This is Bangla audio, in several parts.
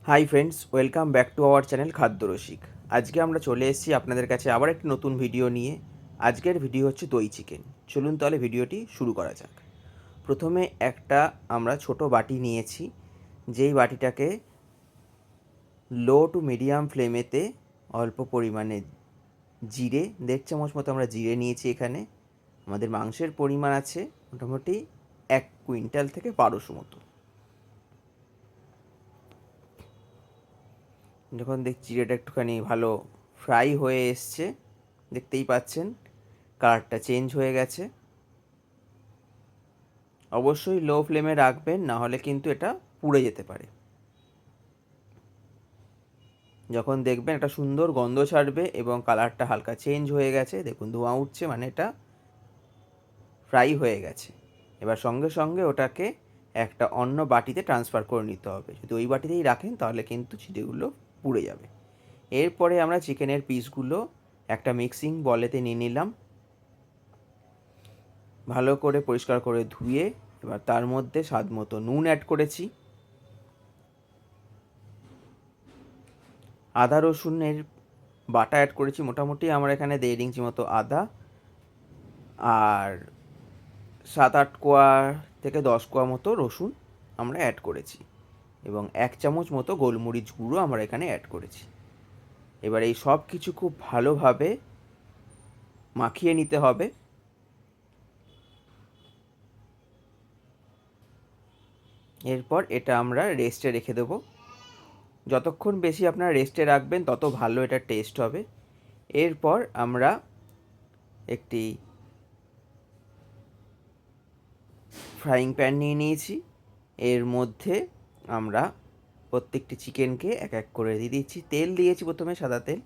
Hi friends, welcome back to our channel খাদ্য রসিক। আজকে আমরা চলে এসেছি আপনাদের কাছে আবার একটি নতুন ভিডিও নিয়ে। আজকের ভিডিও হচ্ছে দই চিকেন। চলুন তাহলে ভিডিওটি শুরু করা যাক। প্রথমে একটা আমরা ছোট বাটি নিয়েছি, যেই বাটিটাকে লো টু মিডিয়াম ফ্লেমেতে অল্প পরিমাণে জিরে 1.5 চামচ মতো আমরা জিরে নিয়েছি। এখানে আমাদের মাংসের পরিমাণ আছে মোটামুটি 1 কুইন্টাল থেকে 1200 মতো। যখন দেখছি জিরেটা একটুখানি ভালো ফ্রাই হয়ে এসছে, দেখতেই পাচ্ছেন কালারটা চেঞ্জ হয়ে গেছে। অবশ্যই লো ফ্লেমে রাখবেন, না হলে কিন্তু এটা পুড়ে যেতে পারে। যখন দেখবেন একটা সুন্দর গন্ধ ছাড়বে এবং কালারটা হালকা চেঞ্জ হয়ে গেছে, দেখুন ধোঁয়া উঠছে, মানে এটা ফ্রাই হয়ে গেছে। এবার সঙ্গে সঙ্গে ওটাকে একটা অন্য বাটিতে ট্রান্সফার করে নিতে হবে। যদি ওই বাটিতেই রাখেন তাহলে কিন্তু চিড়েগুলো পুড়ে যাবে। এরপরে আমরা চিকেনের পিসগুলো একটা মিক্সিং বলেতে নিয়ে নিলাম, ভালো করে পরিষ্কার করে ধুয়ে। এবার তার মধ্যে স্বাদ মতো নুন অ্যাড করেছি, আদা রসুনের বাটা অ্যাড করেছি। মোটামুটি আমার এখানে 1.5 ইঞ্চি মতো আদা আর 7-8 কোয়া থেকে 10 কোয়া মতো রসুন আমরা অ্যাড করেছি, এবং 1 চামচ মতো গোলমরিচ গুঁড়ো আমরা এখানে অ্যাড করেছি। এবার এই সব কিছু খুব ভালোভাবে মাখিয়ে নিতে হবে। এরপর এটা আমরা রেস্টে রেখে দেবো। যতক্ষণ বেশি আপনারা রেস্টে রাখবেন তত ভালো এটা টেস্ট হবে। এরপর আমরা একটি ফ্রাইং প্যান নিয়ে নিয়েছি। এর মধ্যে আমরা প্রত্যেকটি চিকেনকে এক এক করে দিয়ে দিচ্ছি। তেল দিয়েছি প্রথমে, সাদা তেল,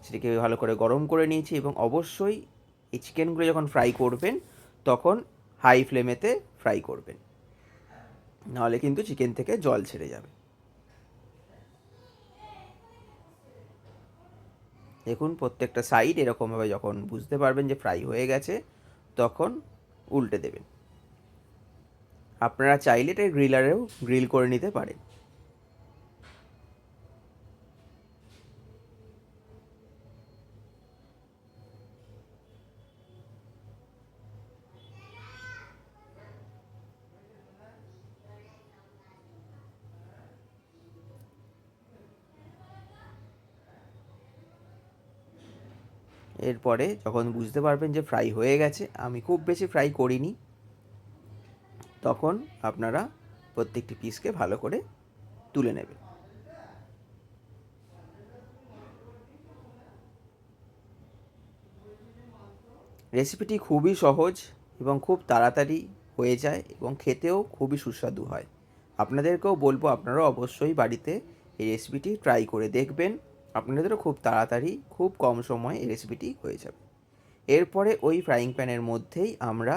সেটাকে ভালো করে গরম করে নিয়েছি। এবং অবশ্যই এই চিকেনগুলো যখন ফ্রাই করবেন তখন হাই ফ্লেমেতে ফ্রাই করবেন, নাহলে কিন্তু চিকেন থেকে জল ছেড়ে যাবে। দেখুন প্রত্যেকটা সাইড এরকমভাবে যখন বুঝতে পারবেন যে ফ্রাই হয়ে গেছে তখন উল্টে দেবেন। আপনারা চাইলে এটা গ্রিলারেও গ্রিল করে নিতে পারেন। এরপরে যখন বুঝতে পারবেন যে ফ্রাই হয়ে গেছে, আমি খুব বেশি ফ্রাই করিনি, তখন আপনারা প্রত্যেকটি পিসকে ভালো করে তুলে নেবেন। রেসিপিটি খুবই সহজ এবং খুব তাড়াতাড়ি হয়ে যায় এবং খেতেও খুবই সুস্বাদু হয়। আপনাদেরকেও বলবো আপনারাও অবশ্যই বাড়িতে এই রেসিপিটি ট্রাই করে দেখবেন। আপনাদেরও খুব তাড়াতাড়ি খুব কম সময়ে এই রেসিপিটি হয়ে যাবে। এরপরে ওই ফ্রাইং প্যানের মধ্যেই আমরা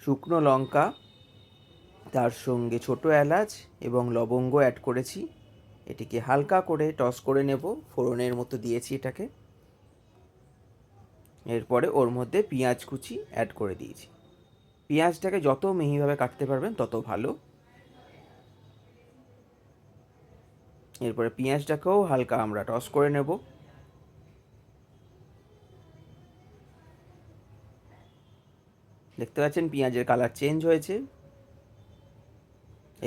শুকনো লঙ্কা, তার সঙ্গে ছোটো এলাচ এবং লবঙ্গ অ্যাড করেছি। এটিকে হালকা করে টস করে নেব, ফোড়নের মতো দিয়েছি এটাকে। এরপরে ওর মধ্যে পেঁয়াজ কুচি অ্যাড করে দিয়েছি। পেঁয়াজটাকে যত মিহিভাবে কাটতে পারবেন তত ভালো। এরপরে পেঁয়াজটাকেও হালকা আমরা টস করে নেব। দেখতে পাচ্ছেন পেঁয়াজের কালার চেঞ্জ হয়েছে।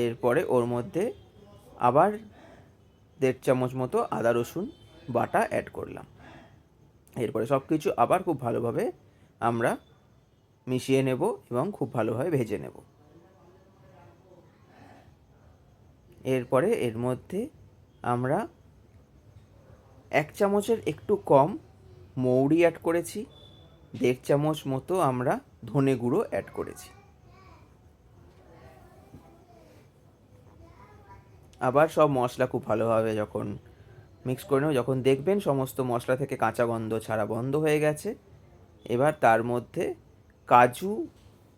এরপরে ওর মধ্যে আবার 1.5 চামচ মতো আদা রসুন বাটা অ্যাড করলাম। এরপরে সব কিছু আবার খুব ভালোভাবে আমরা মিশিয়ে নেব এবং খুব ভালোভাবে ভেজে নেব। এরপরে এর মধ্যে আমরা 1 চামচের একটু কম মৌরি অ্যাড করেছি, 1.5 চামচ মতো আমরা ধনে গুঁড়ো অ্যাড করেছি। আবার সব মশলা খুব ভালোভাবে যখন মিক্স করে নেব, যখন দেখবেন সমস্ত মশলা থেকে কাঁচা গন্ধ ছাড়া বন্ধ হয়ে গেছে, এবার তার মধ্যে কাজু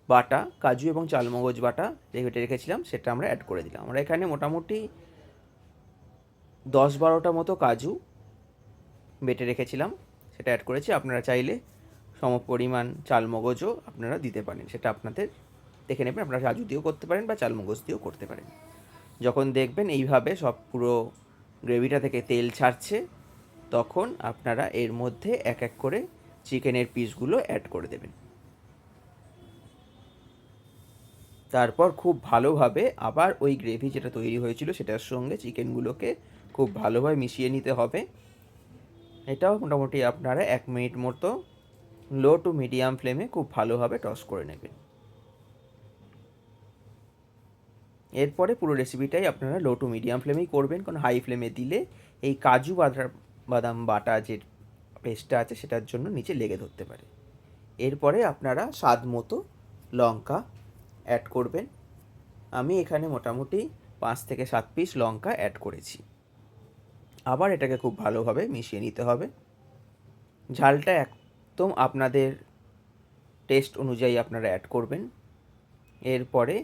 বাটা, কাজু এবং চালমগজ বাটা বেটে রেখেছিলাম সেটা আমরা অ্যাড করে দিলাম। আমরা এখানে মোটামুটি 10-12টা মতো কাজু বেটে রেখেছিলাম, সেটা অ্যাড করেছি। আপনারা চাইলে সমপরিমাণ চালমগজও আপনারা দিতে পারেন, সেটা আপনাদের দেখে নেবেন। আপনারা কাজু দিয়েও করতে পারেন বা চালমগজ দিয়েও করতে পারেন। যখন দেখবেন এইভাবে সব পুরো গ্রেভিটা থেকে তেল ছাড়ছে, তখন আপনারা এর মধ্যে এক এক করে চিকেনের পিসগুলো অ্যাড করে দেবেন। তারপর খুব ভালোভাবে আবার ওই গ্রেভি যেটা তৈরি হয়েছিল সেটার সঙ্গে চিকেনগুলোকে খুব ভালোভাবে মিশিয়ে নিতে হবে। এটাও মোটামুটি আপনারা 1 মিনিট মতো লো টু মিডিয়াম ফ্লেমে খুব ভালোভাবে টস করে নেবেন। এরপরে পুরো রেসিপিটাই আপনারা লো টু মিডিয়াম ফ্লেমেই করবেন, কারণ হাই ফ্লেমে দিলে এই কাজু বাদাম বাটা যে পেস্টটা আছে সেটার জন্য নিচে লেগে ধরতে পারে। এরপরে আপনারা স্বাদ মতো লঙ্কা অ্যাড করবেন। আমি এখানে মোটামুটি 5 থেকে 7 পিস লঙ্কা অ্যাড করেছি। আবার এটাকে খুব ভালোভাবে মিশিয়ে নিতে হবে। ঝালটা একদম আপনাদের টেস্ট অনুযায়ী আপনারা অ্যাড করবেন। এরপরে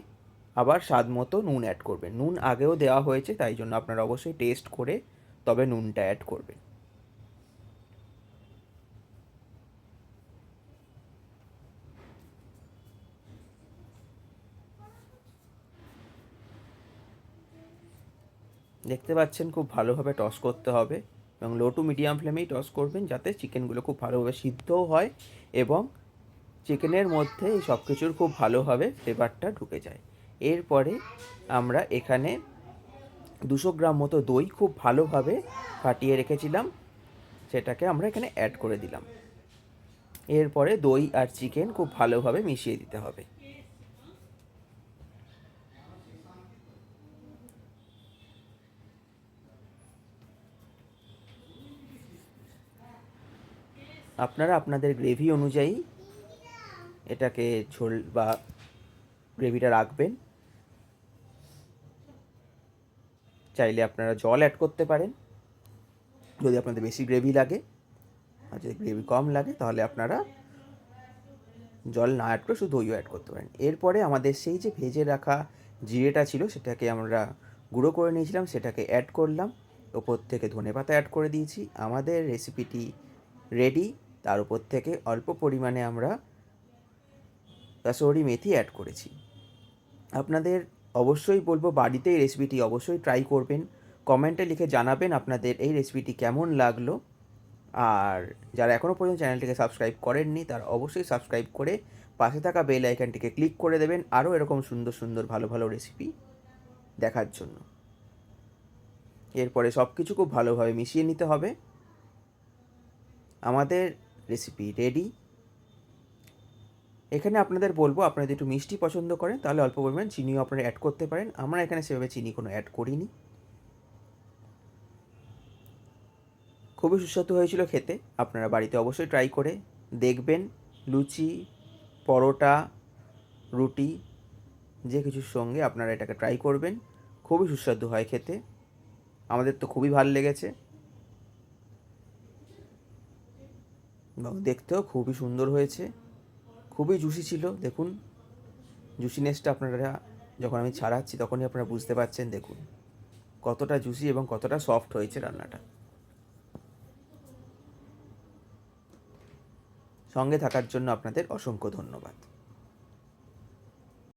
আবার স্বাদ মতো নুন অ্যাড করবেন। নুন আগেও দেওয়া হয়েছে, তাই জন্য আপনারা অবশ্যই টেস্ট করে তবে নুনটা অ্যাড করবেন। দেখতে পাচ্ছেন খুব ভালোভাবে টস করতে হবে এবং লো টু মিডিয়াম ফ্লেমেই টস করবেন, যাতে চিকেনগুলো খুব ভালোভাবে সিদ্ধও হয় এবং চিকেনের মধ্যে এই সব কিছুর খুব ভালোভাবে ফ্লেভারটা ঢুকে যায়। এরপরে আমরা এখানে 200 গ্রাম মতো দই খুব ভালোভাবে ফাটিয়ে রেখেছিলাম, সেটাকে আমরা এখানে অ্যাড করে দিলাম। এরপরে দই আর চিকেন খুব ভালোভাবে মিশিয়ে দিতে হবে। আপনারা আপনাদের গ্রেভি অনুযায়ী এটাকে ঝোল বা গ্রেভিটা রাখবেন। চাইলে আপনারা জল অ্যাড করতে পারেন যদি আপনাদের বেশি গ্রেভি লাগে, আর যদি গ্রেভি কম লাগে তাহলে আপনারা জল না অ্যাড করে শুধু দইও অ্যাড করতে পারেন। এরপরে আমাদের সেই যে ভেজে রাখা জিরেটা ছিল সেটাকে আমরা গুঁড়ো করে নিয়েছিলাম, সেটাকে অ্যাড করলাম। ওপর থেকে ধনেপাতা অ্যাড করে দিয়েছি। আমাদের রেসিপিটি রেডি। তার উপর থেকে অল্প পরিমাণে আমরা কাসুরি মেথি অ্যাড করেছি। আপনাদের অবশ্যই বলবো বাড়িতে এই রেসিপিটি অবশ্যই ট্রাই করবেন। কমেন্টে লিখে জানাবেন আপনাদের এই রেসিপিটি কেমন লাগলো। আর যারা এখনও পর্যন্ত চ্যানেলটিকে সাবস্ক্রাইব করেননি তারা অবশ্যই সাবস্ক্রাইব করে পাশে থাকা বেল আইকনটিকে ক্লিক করে দেবেন আরও এরকম সুন্দর সুন্দর ভালো ভালো রেসিপি দেখার জন্য। এরপরে সব কিছু খুব ভালোভাবে মিশিয়ে নিতে হবে। আমাদের রেসিপি রেডি। এখানে আপনাদের বলবো, আপনারা যদি একটু মিষ্টি পছন্দ করেন তাহলে অল্প পরিমাণ চিনিও আপনারা অ্যাড করতে পারেন। আমরা এখানে সেভাবে চিনি কোনো অ্যাড করিনি। খুবই সুস্বাদু হয়েছিল খেতে। আপনারা বাড়িতে অবশ্যই ট্রাই করে দেখবেন। লুচি, পরোটা, রুটি যে কিছুর সঙ্গে আপনারা এটাকে ট্রাই করবেন। খুবই সুস্বাদু হয় খেতে। আমাদের তো খুবই ভালো লেগেছে এবং দেখতেও খুবই সুন্দর হয়েছে। খুবই জুসি ছিল। দেখুন জুসিনেসটা আপনারা যখন আমি ছাড়াচ্ছি তখনই আপনারা বুঝতে পারছেন। দেখুন কতটা জুসি এবং কতটা সফট হয়েছে রান্নাটা। সঙ্গে থাকার জন্য আপনাদের অসংখ্য ধন্যবাদ।